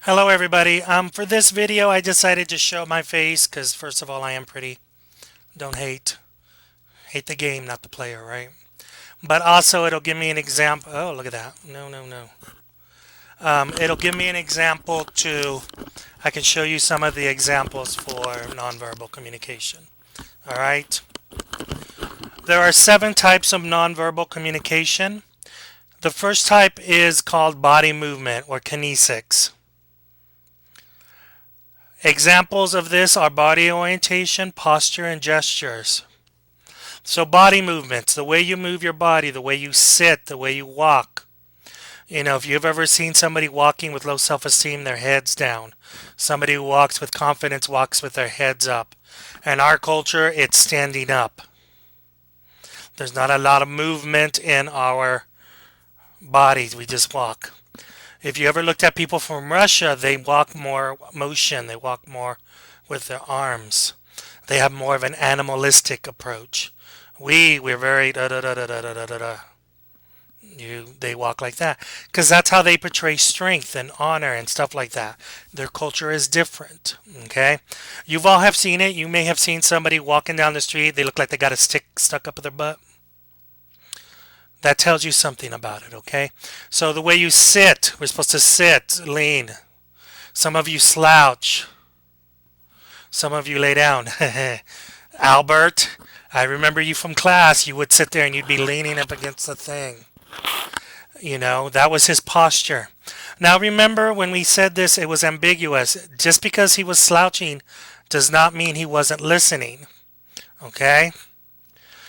Hello everybody. For this video I decided to show my face because first of all I am pretty. Don't hate. Hate the game, not the player, right? But also it'll give me an example. Oh, look at that. No, no, no. It'll give me an example to, I can show you some of the examples for nonverbal communication. All right. There are 7 types of nonverbal communication. The first type is called body movement or kinesics. Examples of this are body orientation, posture, and gestures. So body movements, the way you move your body, the way you sit, the way you walk. If you've ever seen somebody walking with low self-esteem, their head's down. Somebody who walks with confidence walks with their heads up. In our culture, it's standing up. There's not a lot of movement in our bodies. We just walk. If you ever looked at people from Russia, they walk more motion. They walk more with their arms. They have more of an animalistic approach. We're very da da da da da da da da. They walk like that because that's how they portray strength and honor and stuff like that. Their culture is different. Okay, you've all have seen it. You may have seen somebody walking down the street. They look like they got a stick stuck up their butt. That tells you something about it. Okay, so the way you sit, we're supposed to sit, lean. Some of you slouch. Some of you lay down. Albert, I remember you from class. You would sit there and you'd be leaning up against the thing. That was his posture. Now remember when we said this, it was ambiguous. Just because he was slouching does not mean he wasn't listening. Okay?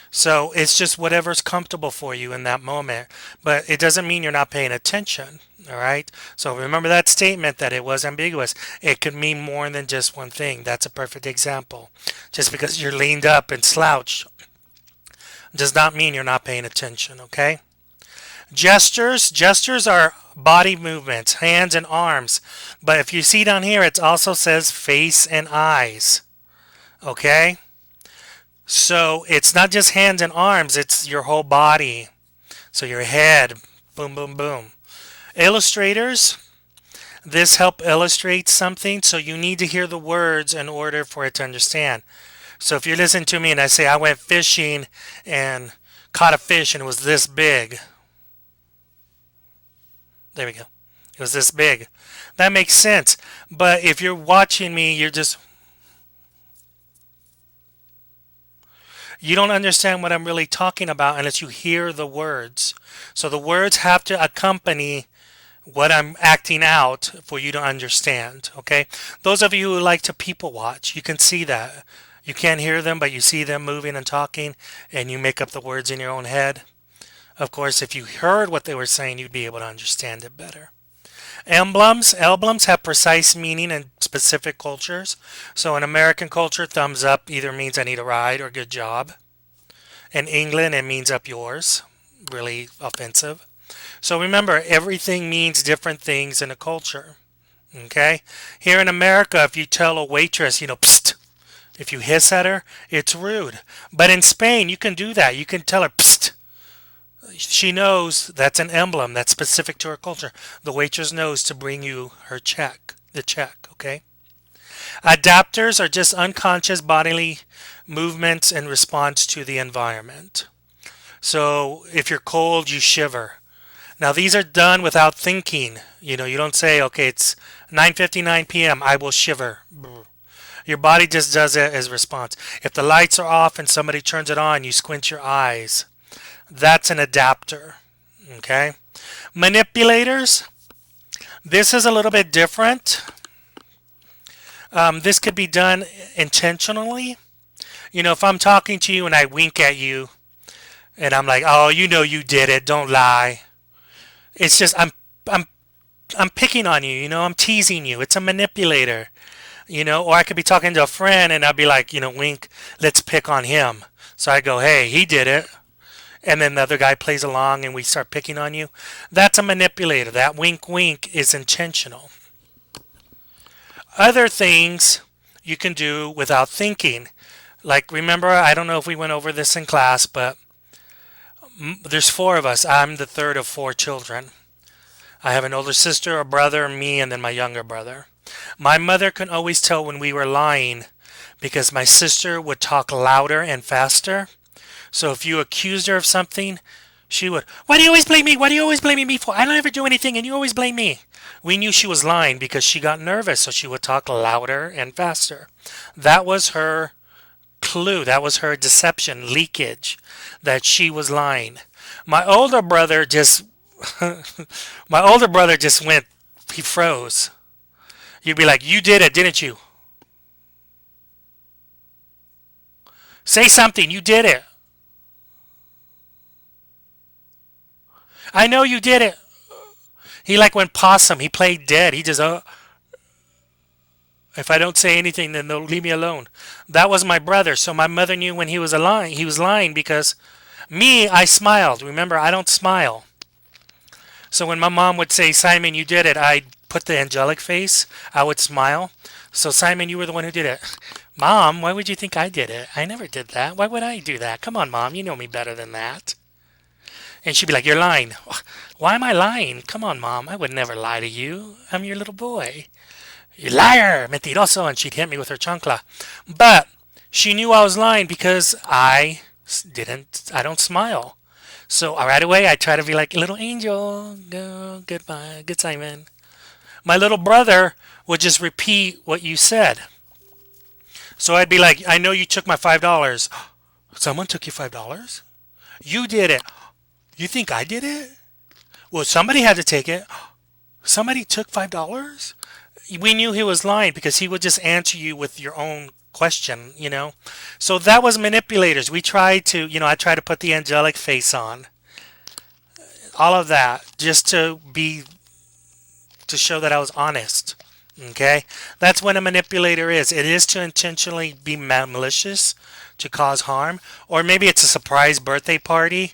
So it's just whatever's comfortable for you in that moment. But it doesn't mean you're not paying attention. All right? So remember that statement that it was ambiguous. It could mean more than just one thing. That's a perfect example. Just because you're leaned up and slouched does not mean you're not paying attention. Okay? Gestures are body movements, hands and arms. But if you see down here, it also says face and eyes. Okay? So it's not just hands and arms, it's your whole body. So your head, boom, boom, boom. Illustrators, this help illustrate something, so you need to hear the words in order for it to understand. So if you listen to me and I say I went fishing and caught a fish and it was this big. There we go. It was this big. That makes sense. But if you're watching me, you don't understand what I'm really talking about unless you hear the words. So the words have to accompany what I'm acting out for you to understand. Okay? Those of you who like to people watch, you can see that. You can't hear them, but you see them moving and talking, and you make up the words in your own head. Of course, if you heard what they were saying, you'd be able to understand it better. Emblems have precise meaning in specific cultures. So in American culture, thumbs up either means I need a ride or good job. In England, it means up yours. Really offensive. So remember, everything means different things in a culture. Okay? Here in America, if you tell a waitress, psst, if you hiss at her, it's rude. But in Spain, you can do that. You can tell her, psst. She knows that's an emblem that's specific to her culture. The waitress knows to bring you her check, the check, okay? Adapters are just unconscious bodily movements in response to the environment. So if you're cold, you shiver. Now these are done without thinking. You don't say, okay, it's 9:59 p.m. I will shiver. Your body just does it as a response. If the lights are off and somebody turns it on, you squint your eyes. That's an adapter. Okay? Manipulators. This is a little bit different. This could be done intentionally. If I'm talking to you and I wink at you and I'm like, oh, you did it. Don't lie. It's just I'm picking on you. I'm teasing you. It's a manipulator. Or I could be talking to a friend and I'll be like, wink, let's pick on him. So I go, hey, he did it. And then the other guy plays along and we start picking on you. That's a manipulator. That wink wink is intentional. Other things you can do without thinking. Like, remember, I don't know if we went over this in class, but there's 4 of us. I'm the third of 4 children. I have an older sister, a brother, me, and then my younger brother. My mother can always tell when we were lying because my sister would talk louder and faster. So if you accused her of something, she would, "Why do you always blame me? What are you always blaming me for? I don't ever do anything and you always blame me." We knew she was lying because she got nervous, so she would talk louder and faster. That was her clue. That was her deception, leakage, that she was lying. My older brother just, my older brother just went, he froze. You'd be like, "You did it, didn't you? Say something. You did it. I know you did it." He like went possum. He played dead. He just, if I don't say anything, then they'll leave me alone. That was my brother. So my mother knew when he was lying. He was lying because me, I smiled. Remember, I don't smile. So when my mom would say, "Simon, you did it," I'd put the angelic face. I would smile. So, "Simon, you were the one who did it." "Mom, why would you think I did it? I never did that. Why would I do that? Come on, Mom, you know me better than that." And she'd be like, "You're lying." "Why am I lying? Come on, Mom, I would never lie to you. I'm your little boy." "You liar, mentiroso," and she'd hit me with her chancla. But she knew I was lying because I don't smile. So right away I try to be like, "Little angel, go, goodbye, good Simon." My little brother would just repeat what you said. So I'd be like, "I know you took my $5. Someone took your $5? You did it. You think I did it? Well, somebody had to take it. Somebody took $5?" We knew he was lying because he would just answer you with your own question. So that was manipulators. We tried to, I tried to put the angelic face on. All of that just to show that I was honest. Okay? That's what a manipulator is. It is to intentionally be malicious, to cause harm, or maybe it's a surprise birthday party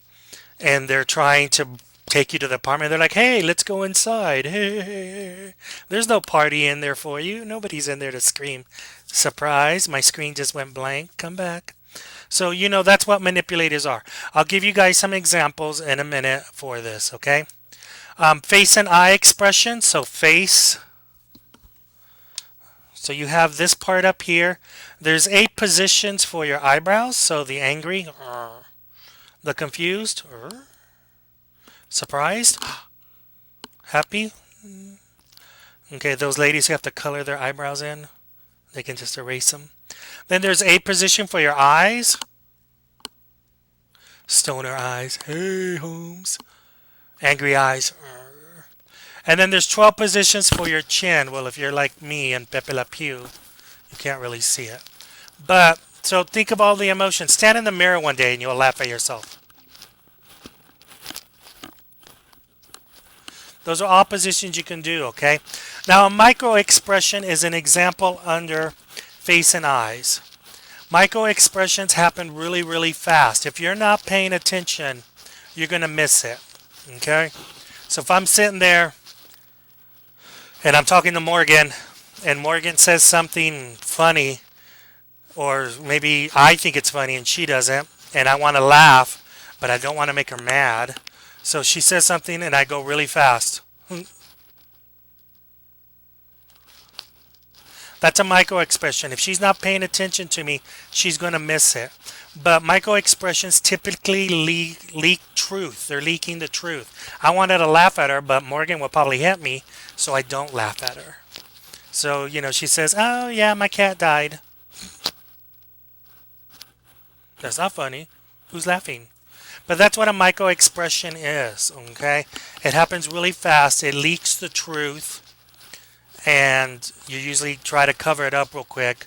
and they're trying to take you to the apartment. They're like, "Hey, let's go inside." Hey, there's no party in there for you. Nobody's in there to scream, "Surprise, my screen just went blank. Come back." So, that's what manipulators are. I'll give you guys some examples in a minute for this, okay? Face and eye expression. So, face. So, you have this part up here. There's 8 positions for your eyebrows. So, the angry, the confused, surprised, happy. Okay, those ladies who have to color their eyebrows in, they can just erase them. Then there's 8 position for your eyes. Stoner eyes. Hey, Holmes. Angry eyes. And then there's 12 positions for your chin. Well, if you're like me and Pepe Le Pew, you can't really see it. But, so think of all the emotions. Stand in the mirror one day and you'll laugh at yourself. Those are all positions you can do, okay? Now, a micro expression is an example under face and eyes. Micro expressions happen really, really fast. If you're not paying attention, you're going to miss it, okay? So if I'm sitting there and I'm talking to Morgan, and Morgan says something funny, or maybe I think it's funny and she doesn't, and I want to laugh, but I don't want to make her mad. So she says something and I go really fast. That's a micro expression. If she's not paying attention to me, she's going to miss it. But micro expressions typically leak truth. They're leaking the truth. I wanted to laugh at her, but Morgan will probably hit me, so I don't laugh at her. So, she says, "Oh, yeah, my cat died." That's not funny. Who's laughing? But that's what a micro expression is, okay? It happens really fast. It leaks the truth, and you usually try to cover it up real quick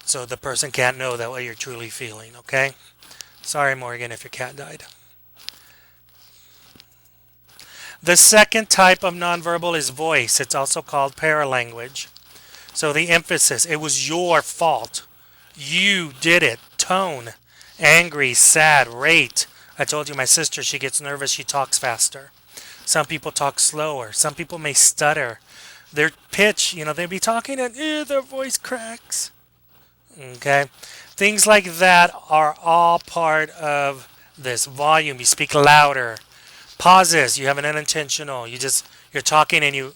so the person can't know that what you're truly feeling, okay? Sorry, Morgan, if your cat died. The second type of nonverbal is voice. It's also called paralanguage. So the emphasis, it was your fault. You did it. Tone, angry, sad, rate. I told you my sister, she gets nervous, she talks faster. Some people talk slower. Some people may stutter. Their pitch, they'll be talking and their voice cracks. Okay? Things like that are all part of this volume. You speak louder. Pauses, you have an unintentional. You're You're talking and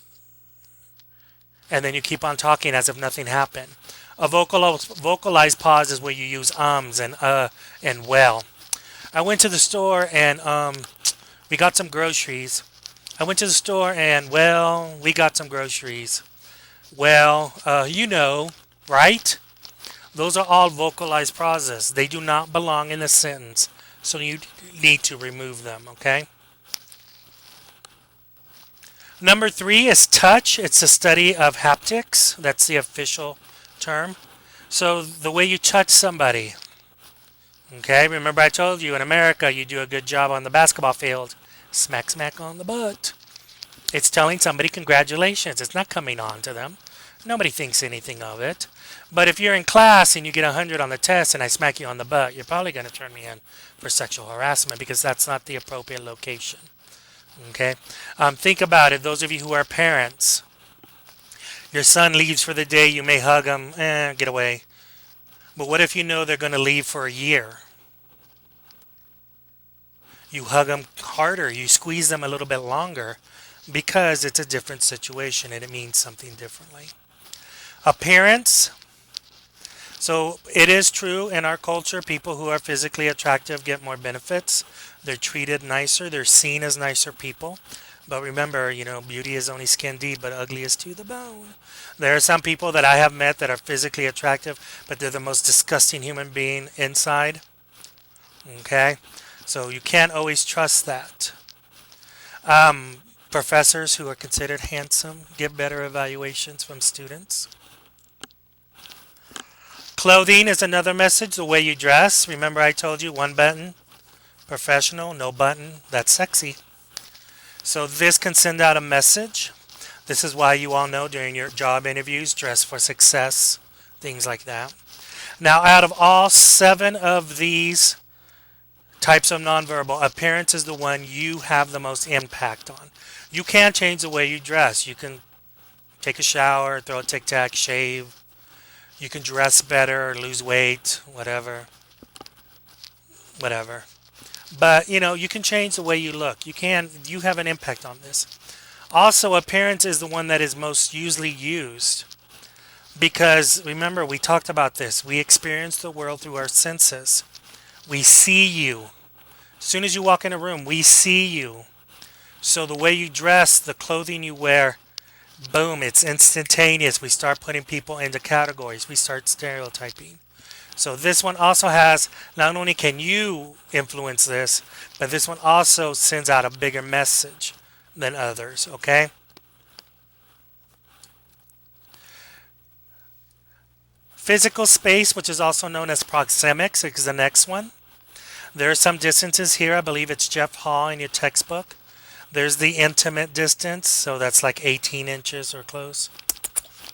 then you keep on talking as if nothing happened. A vocalized pause is where you use ums and well. I went to the store and we got some groceries. I went to the store and well, we got some groceries. Well, right? Those are all vocalized pauses. They do not belong in a sentence, so you need to remove them, okay? Number three is touch. It's the study of haptics. That's the official term. So the way you touch somebody, okay? Remember I told you in America you do a good job on the basketball field. Smack, smack on the butt. It's telling somebody congratulations. It's not coming on to them. Nobody thinks anything of it. But if you're in class and you get 100 on the test and I smack you on the butt, you're probably going to turn me in for sexual harassment because that's not the appropriate location. Okay? Think about it. Those of you who are parents, your son leaves for the day, you may hug him, get away. But what if you know they're going to leave for a year? You hug them harder, you squeeze them a little bit longer because it's a different situation and it means something differently. Appearance. So it is true in our culture, people who are physically attractive get more benefits. They're treated nicer, they're seen as nicer people. But remember, beauty is only skin deep, but ugly is to the bone. There are some people that I have met that are physically attractive, but they're the most disgusting human being inside. Okay? So you can't always trust that. Professors who are considered handsome get better evaluations from students. Clothing is another message, the way you dress. Remember I told you one button, professional, no button, that's sexy. So this can send out a message. This is why you all know during your job interviews, dress for success, things like that. Now out of all 7 of these types of nonverbal, appearance is the one you have the most impact on. You can change the way you dress. You can take a shower, throw a tic tac, shave. You can dress better, lose weight, whatever. But you can change the way you look. You have an impact on this. Also, appearance is the one that is most usually used. Because remember, we talked about this. We experience the world through our senses. We see you. As soon as you walk in a room, we see you. So the way you dress, the clothing you wear, boom, it's instantaneous. We start putting people into categories. We start stereotyping. So this one also has, not only can you influence this, but this one also sends out a bigger message than others, okay? Physical space, which is also known as proxemics, is the next one. There are some distances here. I believe it's Jeff Hall in your textbook. There's the intimate distance, so that's like 18 inches or close.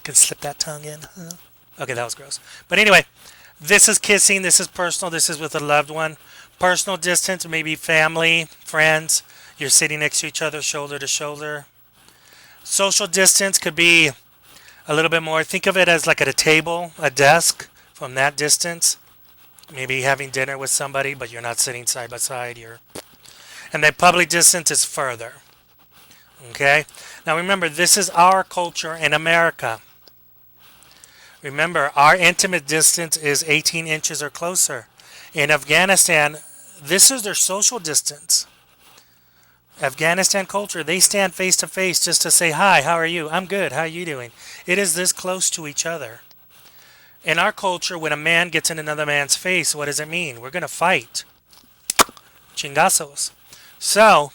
Can slip that tongue in. Huh? Okay, that was gross. But anyway, this is kissing. This is personal. This is with a loved one. Personal distance, maybe family, friends. You're sitting next to each other, shoulder to shoulder. Social distance could be a little bit more. Think of it as like at a table, a desk from that distance. Maybe having dinner with somebody, but you're not sitting side by side. And the public distance is further. Okay? Now remember, this is our culture in America. Remember, our intimate distance is 18 inches or closer. In Afghanistan, this is their social distance. Afghanistan culture, they stand face to face just to say, hi, how are you? I'm good, how are you doing? It is this close to each other. In our culture, when a man gets in another man's face, what does it mean? We're going to fight. Chingazos. So,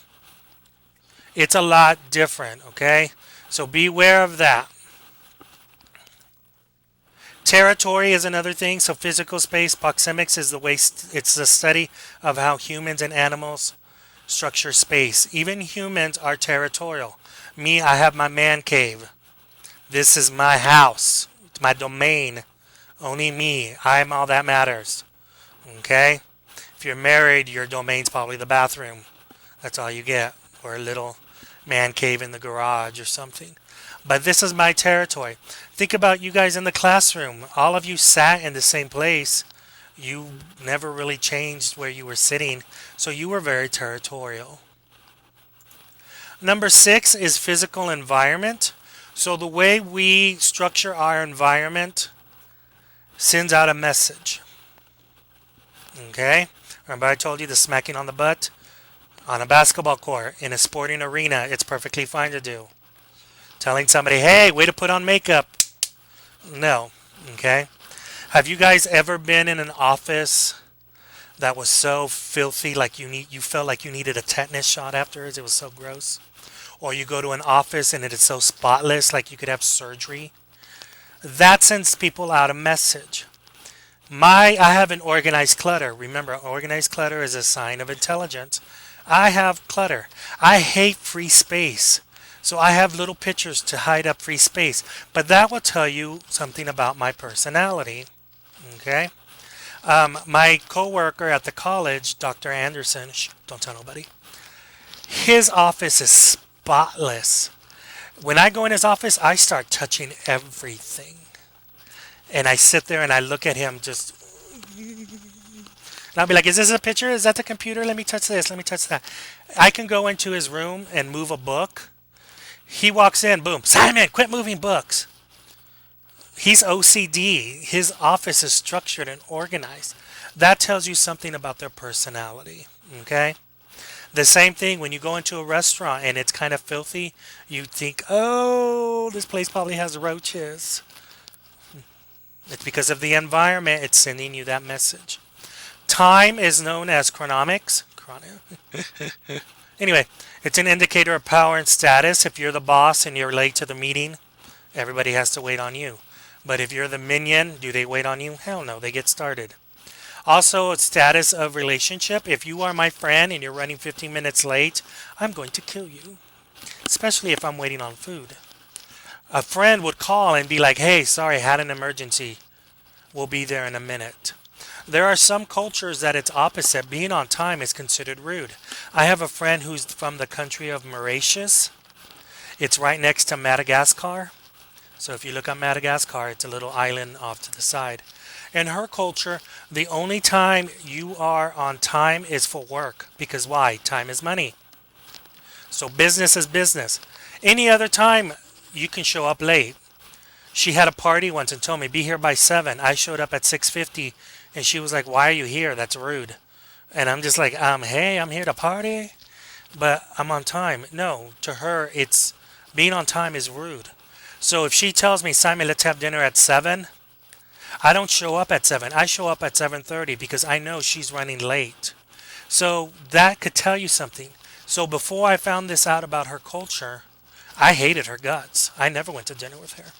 it's a lot different, okay? So beware of that. Territory is another thing. So physical space, proxemics is the way it's the study of how humans and animals structure space. Even humans are territorial. Me, I have my man cave. This is my house. It's my domain. Only me. I'm all that matters. Okay? If you're married, your domain's probably the bathroom. That's all you get. Or a little man cave in the garage or something. But this is my territory. Think about you guys in the classroom. All of you sat in the same place. You never really changed where you were sitting. So you were very territorial. Number 6 is physical environment. So the way we structure our environment sends out a message. Okay? Remember I told you the smacking on the butt? On a basketball court, in a sporting arena, it's perfectly fine to do. Telling somebody, hey, way to put on makeup. No. Okay? Have you guys ever been in an office that was so filthy, like you felt like you needed a tetanus shot afterwards? It was so gross. Or you go to an office and it is so spotless, like you could have surgery. That sends people out a message. I have an organized clutter. Remember, organized clutter is a sign of intelligence. I have clutter. I hate free space. So I have little pictures to hide up free space. But that will tell you something about my personality. Okay? My coworker at the college, Dr. Anderson, don't tell nobody. His office is spotless. When I go in his office, I start touching everything. And I sit there and I look at him just. And I'll be like, is this a picture? Is that the computer? Let me touch this. Let me touch that. I can go into his room and move a book. He walks in, boom. Simon, quit moving books. He's OCD. His office is structured and organized. That tells you something about their personality. Okay? The same thing when you go into a restaurant and it's kind of filthy, you think, oh, this place probably has roaches. It's because of the environment, it's sending you that message. Time is known as chronomics. Anyway, it's an indicator of power and status. If you're the boss and you're late to the meeting, everybody has to wait on you. But if you're the minion, do they wait on you? Hell no, they get started. Also, a status of relationship. If you are my friend and you're running 15 minutes late, I'm going to kill you. Especially if I'm waiting on food. A friend would call and be like, hey, sorry, had an emergency. We'll be there in a minute. There are some cultures that it's opposite. Being on time is considered rude. I have a friend who's from the country of Mauritius. It's right next to Madagascar. So if you look on Madagascar, it's a little island off to the side. In her culture, the only time you are on time is for work. Because why? Time is money. So business is business. Any other time, you can show up late. She had a party once and told me, be here by 7. I showed up at 6:50 and she was like, why are you here? That's rude. And I'm just like, hey, I'm here to party, but I'm on time. No, to her, it's being on time is rude. So if she tells me, Simon, let's have dinner at 7, I don't show up at 7. I show up at 7:30 because I know she's running late. So that could tell you something. So before I found this out about her culture, I hated her guts. I never went to dinner with her.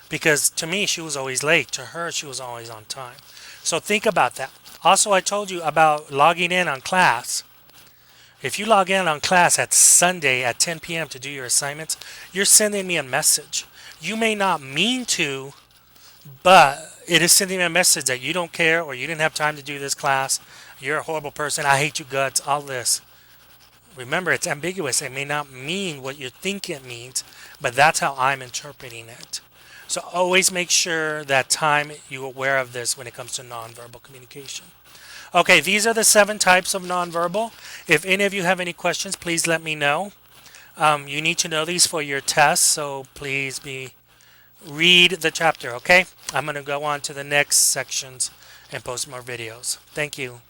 Because to me, she was always late. To her, she was always on time. So think about that. Also, I told you about logging in on class. If you log in on class at Sunday at 10 p.m. to do your assignments, you're sending me a message. You may not mean to, but it is sending me a message that you don't care or you didn't have time to do this class. You're a horrible person. I hate you guts. All this. Remember, it's ambiguous. It may not mean what you think it means, but that's how I'm interpreting it. So always make sure that time you're aware of this when it comes to nonverbal communication. Okay, these are the 7 types of nonverbal. If any of you have any questions, please let me know. You need to know these for your test, so please read the chapter, okay? I'm going to go on to the next sections and post more videos. Thank you.